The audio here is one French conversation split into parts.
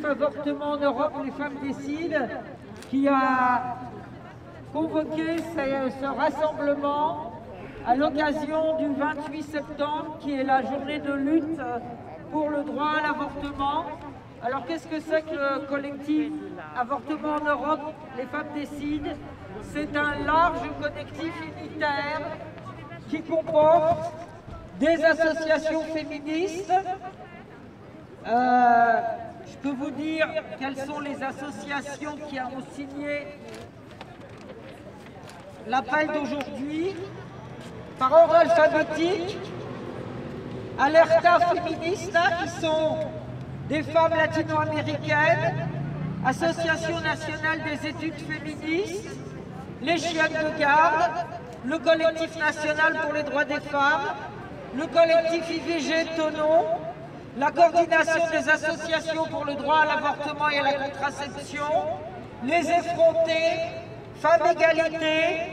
collectif Avortement en Europe, les femmes décident, qui a convoqué ce rassemblement à l'occasion du 28 septembre, qui est la journée de lutte pour le droit à l'avortement. Alors qu'est-ce que c'est que le collectif Avortement en Europe, les femmes décident? C'est un large collectif unitaire qui comporte des associations féministes. Je peux vous dire quelles sont les associations qui ont signé l'appel d'aujourd'hui par ordre alphabétique. Alerta Feminista, qui sont des femmes latino-américaines, Association nationale des études féministes, les chiennes de garde, le collectif national pour les droits des femmes, le collectif IVG Tonon, la coordination des associations pour le droit à l'avortement et à la contraception, les effrontés, Femmes Égalité,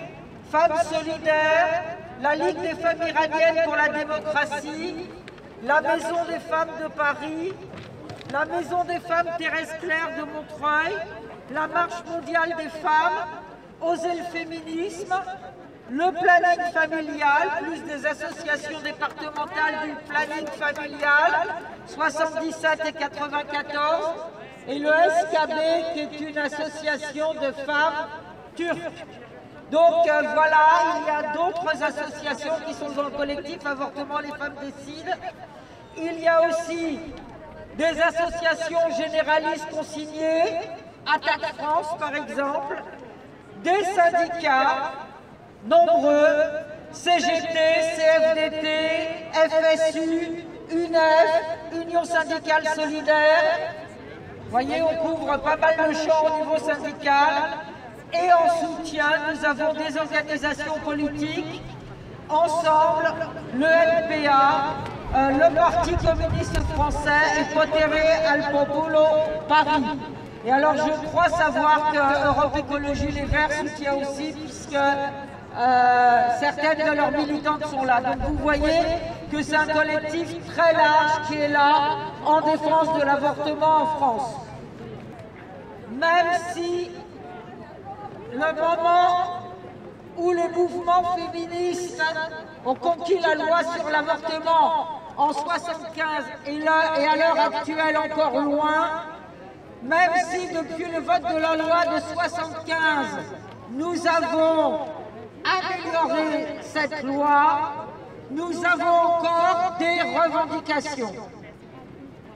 Femmes Solidaires, la Ligue des femmes iraniennes pour la démocratie, la Maison des femmes de Paris, la Maison des femmes Thérèse Claire de Montreuil, la Marche mondiale des femmes, Oser le féminisme, le planning familial, plus des associations départementales du planning familial, 77 et 94, et le SKB, qui est une association de femmes turques. Donc voilà, il y a d'autres associations qui sont dans le collectif Avortement, les femmes décident. Il y a aussi des associations généralistes consignées, Attaque France par exemple, des syndicats nombreux, CGT, CFDT, FSU, UNEF, Union syndicale solidaire. Vous voyez, on couvre pas mal de champs au niveau syndical. Et en soutien, nous avons des organisations politiques, Ensemble, le LPA, le Parti communiste français et Potere al Popolo Paris. Et alors je crois savoir que Europe Écologie Les Verts soutient aussi, puisque certaines de leurs militantes sont là. Donc vous voyez que c'est un collectif très large qui est là en défense de l'avortement en France. Même si le moment où les mouvements féministes ont conquis la loi sur l'avortement en 1975 et à l'heure actuelle encore loin, même si depuis le vote de la loi de 1975, nous avons amélioré cette loi, nous avons encore des revendications.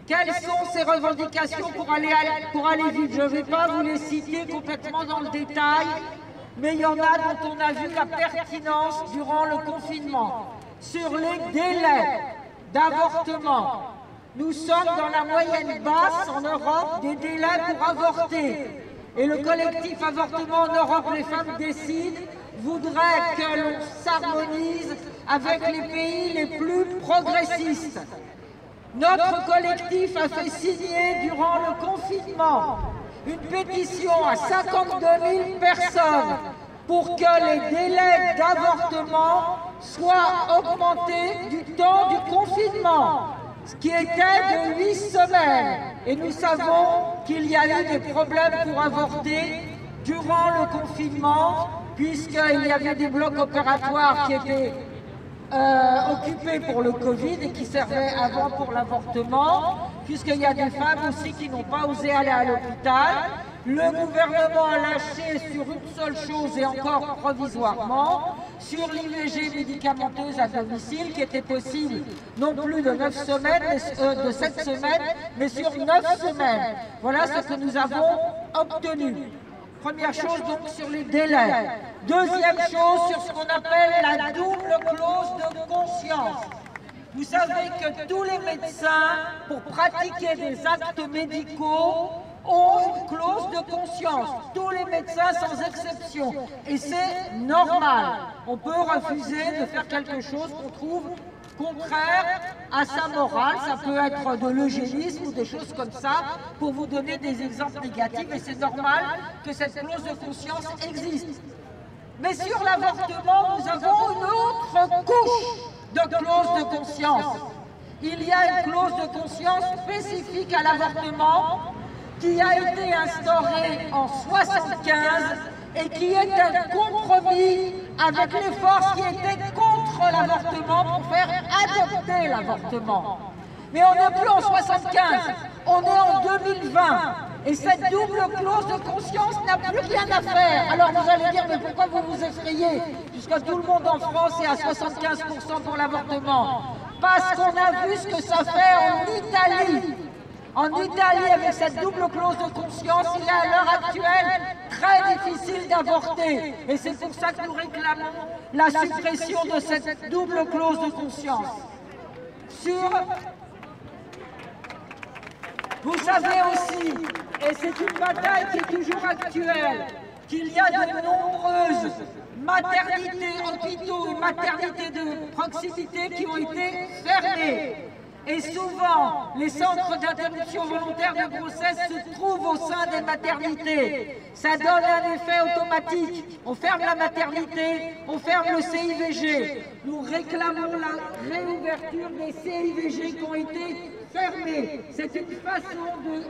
Quelles sont ces revendications pour aller vite? Je ne vais pas vous les citer complètement dans le détail, mais il y en a dont on a vu la pertinence durant le confinement. Sur les délais d'avortement, nous sommes dans la moyenne basse en Europe des délais pour avorter. Et le collectif Avortement en Europe, les femmes décident, voudrait que l'on s'harmonise avec les pays les plus progressistes. Notre collectif a fait signer durant le confinement une pétition à 52 000 personnes pour que les délais d'avortement soient augmentés du temps du confinement, ce qui était de 8 semaines. Et nous savons qu'il y a eu des problèmes pour avorter durant le confinement, puisqu'il y avait des blocs opératoires qui étaient occupés pour le Covid et qui servaient avant pour l'avortement, puisqu'il y a des femmes aussi qui n'ont pas osé aller à l'hôpital. Le gouvernement a lâché sur une seule chose, et encore provisoirement, sur l'IVG médicamenteuse à domicile, qui était possible non plus de 9 semaines, de 7 semaines, mais sur 9 semaines. Voilà ce que nous avons obtenu. Première chose donc sur les délais. Deuxième chose sur ce qu'on appelle la double clause de conscience. Vous savez que tous les médecins, pour pratiquer des actes médicaux, ont une clause de conscience. Tous les médecins sans exception. Et c'est normal. On peut refuser de faire quelque chose qu'on trouve contraire à sa morale. Ça peut être de l'eugénisme ou des choses comme ça, pour vous donner des exemples négatifs. Et c'est normal que cette clause de conscience existe. Mais sur l'avortement, nous avons une autre couche de clause de conscience. Il y a une clause de conscience spécifique à l'avortement, qui a été instauré en 1975 et qui est un compromis avec les forces qui étaient contre l'avortement pour faire adopter l'avortement. Mais on n'est plus en 1975, on est en 2020. Et cette double clause de conscience n'a plus rien à faire. Alors vous allez dire, mais pourquoi vous vous effrayez? Puisque tout le monde en France est à 75% pour l'avortement. Parce qu'on a vu ce que ça fait en Italie. En Italie, avec cette double clause de conscience, il est à l'heure actuelle très difficile d'avorter. Et c'est pour ça que nous réclamons la suppression de cette double clause de conscience. Vous savez aussi, et c'est une bataille qui est toujours actuelle, qu'il y a de nombreuses maternités, hôpitaux et maternités de proximité qui ont été fermés. Et souvent, les centres d'interruption volontaire de grossesse se trouvent au sein des maternités. Ça donne un effet automatique. On ferme la maternité, on ferme le CIVG. Nous réclamons la réouverture des CIVG qui ont été fermés. C'est une façon de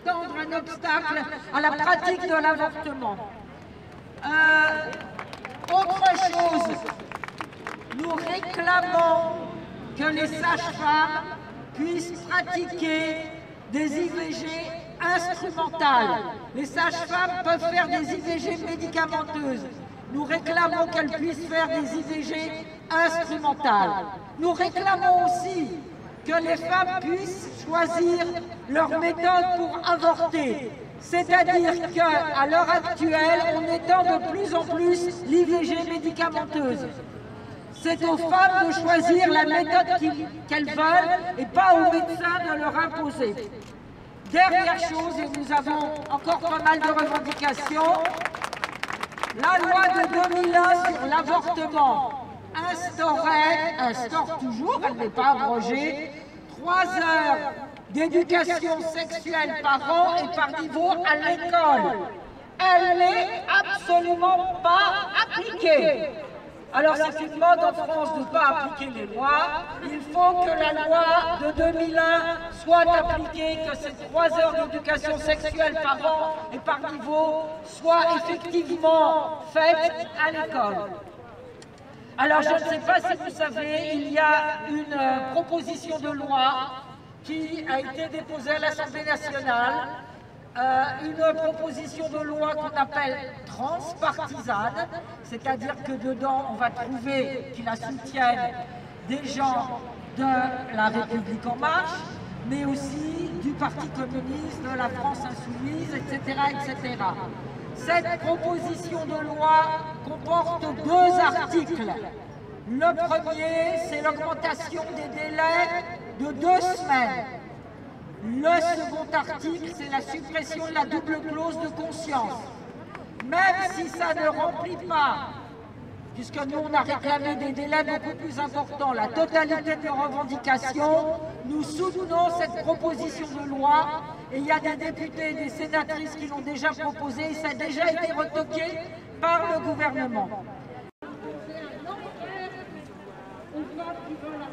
tendre un obstacle à la pratique de l'avortement. Autre chose, nous réclamons que les sages-femmes puissent pratiquer des IVG instrumentales. Les sages-femmes peuvent faire des IVG médicamenteuses. Nous réclamons qu'elles puissent faire des IVG instrumentales. Nous réclamons aussi que les femmes puissent choisir leur méthode pour avorter. C'est-à-dire qu'à l'heure actuelle, on étend de plus en plus l'IVG médicamenteuse. C'est aux femmes de choisir la méthode qu'elles veulent et pas aux médecins de leur imposer. Dernière chose, et nous avons encore pas mal de revendications, la loi de 2001 sur l'avortement instaure toujours, elle n'est pas abrogée, 3 heures d'éducation sexuelle par an et par niveau à l'école. Elle n'est absolument pas appliquée. Alors c'est une mode en France de ne pas appliquer les lois. Il faut que la loi de 2001 soit appliquée, que ces 3 heures d'éducation sexuelle par an et par niveau soient effectivement faites à l'école. Alors je ne sais pas si vous savez, il y a une proposition de loi qui a été déposée à l'Assemblée nationale, une proposition de loi qu'on appelle transpartisane, c'est-à-dire que dedans on va trouver qui la soutiennent des gens de la République en marche, mais aussi du Parti communiste, de la France insoumise, etc., etc. Cette proposition de loi comporte 2 articles. Le premier, c'est l'augmentation des délais de 2 semaines. Le second article, c'est la suppression de la double clause de conscience. Même si ça ne remplit pas, puisque nous on a réclamé des délais beaucoup plus importants, la totalité de nos revendications, nous soutenons cette proposition de loi et il y a des députés et des sénatrices qui l'ont déjà proposé et ça a déjà été retoqué par le gouvernement. On voit qui veut la